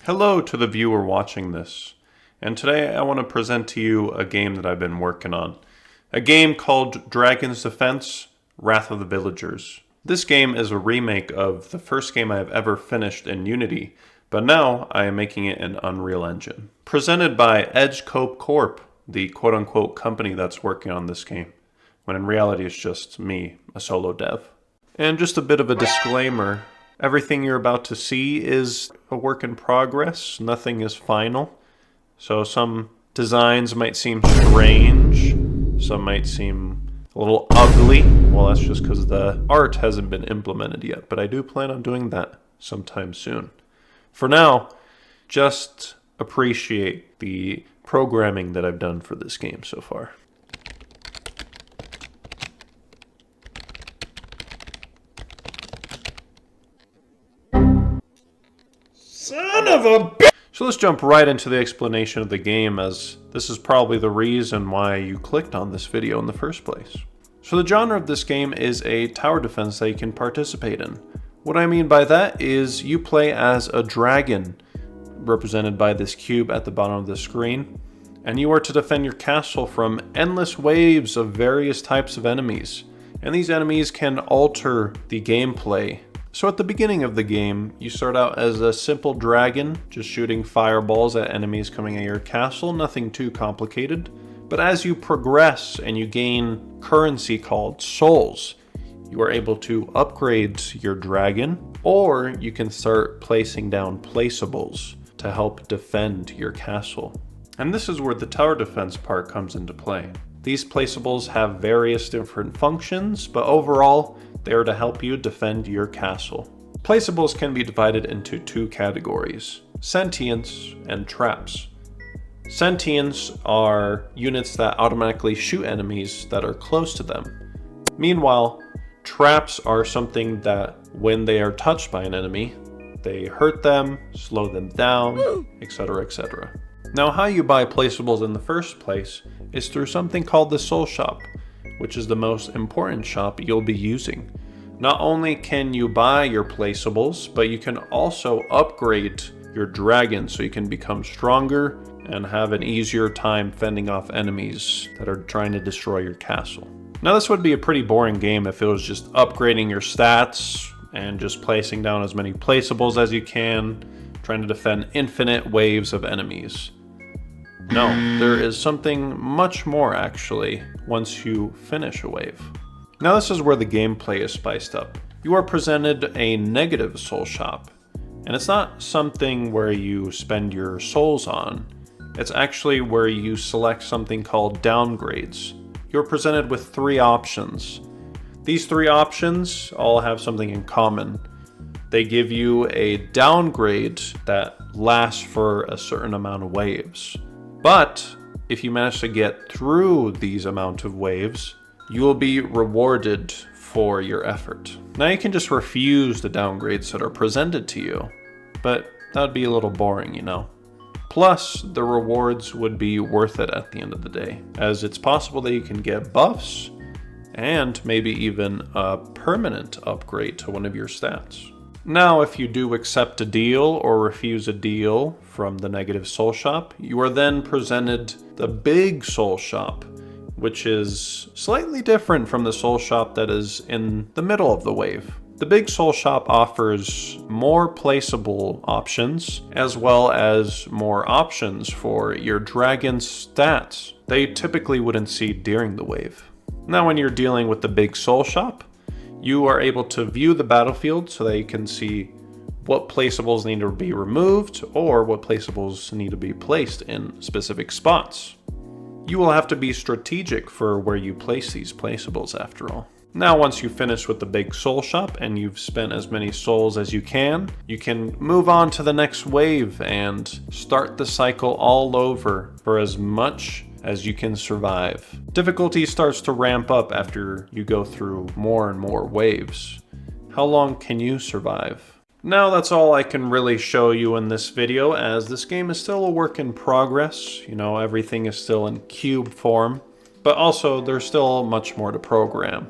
Hello to the viewer watching this, and today I want to present to you a game that I've been working on. A game called Dragon's Defense: Wrath of the Villagers. This game is a remake of the first game I have ever finished in Unity, but now I am making it in Unreal Engine. Presented by EdgeCope Corp, the quote-unquote company that's working on this game, when in reality it's just me, a solo dev. And just a bit of a disclaimer. Everything you're about to see is a work in progress. Nothing is final. So some designs might seem strange. Some might seem a little ugly. Well, that's just because the art hasn't been implemented yet. But I do plan on doing that sometime soon. For now, just appreciate the programming that I've done for this game so far. Son of a bitch! So let's jump right into the explanation of the game, as this is probably the reason why you clicked on this video in the first place. So the genre of this game is a tower defense that you can participate in. What I mean by that is you play as a dragon, represented by this cube at the bottom of the screen, and you are to defend your castle from endless waves of various types of enemies. And these enemies can alter the gameplay. So at the beginning of the game, you start out as a simple dragon, just shooting fireballs at enemies coming at your castle, nothing too complicated. But as you progress and you gain currency called souls, you are able to upgrade your dragon, or you can start placing down placeables to help defend your castle. And this is where the tower defense part comes into play. These placeables have various different functions, but overall, they are to help you defend your castle. Placeables can be divided into two categories: sentients and traps. Sentients are units that automatically shoot enemies that are close to them. Meanwhile, traps are something that when they are touched by an enemy, they hurt them, slow them down, etc., etc. Now, how you buy placeables in the first place is through something called the soul shop, which is the most important shop you'll be using. Not only can you buy your placeables, but you can also upgrade your dragon so you can become stronger and have an easier time fending off enemies that are trying to destroy your castle. Now, this would be a pretty boring game if it was just upgrading your stats and just placing down as many placeables as you can, trying to defend infinite waves of enemies. No, there is something much more actually once you finish a wave. Now this is where the gameplay is spiced up. You are presented a negative soul shop, and it's not something where you spend your souls on. It's actually where you select something called downgrades. You're presented with three options. These three options all have something in common. They give you a downgrade that lasts for a certain amount of waves. But if you manage to get through these amount of waves, you will be rewarded for your effort. Now you can just refuse the downgrades that are presented to you, but that would be a little boring, you know. Plus, the rewards would be worth it at the end of the day, as it's possible that you can get buffs and maybe even a permanent upgrade to one of your stats. Now, if you do accept a deal or refuse a deal from the negative soul shop, you are then presented the big soul shop, which is slightly different from the soul shop that is in the middle of the wave. The big soul shop offers more placeable options, as well as more options for your dragon's stats that you typically wouldn't see during the wave. Now, when you're dealing with the big soul shop, you are able to view the battlefield so that you can see what placeables need to be removed or what placeables need to be placed in specific spots. You will have to be strategic for where you place these placeables after all. Now, once you finish with the big soul shop and you've spent as many souls as you can move on to the next wave and start the cycle all over for as much as you can survive. Difficulty starts to ramp up after you go through more and more waves. How long can you survive? Now that's all I can really show you in this video, as this game is still a work in progress. You know, everything is still in cube form, but also there's still much more to program.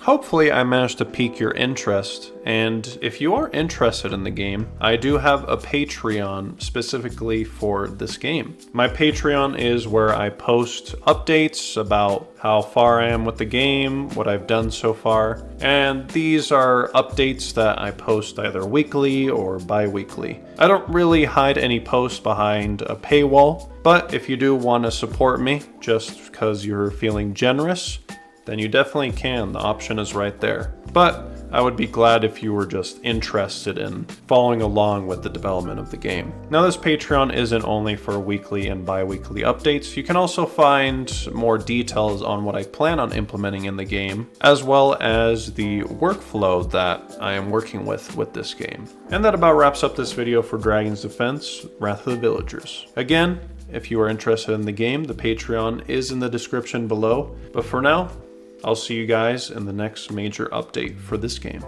Hopefully I managed to pique your interest, and if you are interested in the game, I do have a Patreon specifically for this game. My Patreon is where I post updates about how far I am with the game, what I've done so far, and these are updates that I post either weekly or bi-weekly. I don't really hide any posts behind a paywall, but if you do want to support me just because you're feeling generous, then you definitely can. The option is right there. But I would be glad if you were just interested in following along with the development of the game. Now, this Patreon isn't only for weekly and bi-weekly updates. You can also find more details on what I plan on implementing in the game, as well as the workflow that I am working with this game. And that about wraps up this video for Dragon's Defense: Wrath of the Villagers. Again, if you are interested in the game, the Patreon is in the description below. But for now, I'll see you guys in the next major update for this game.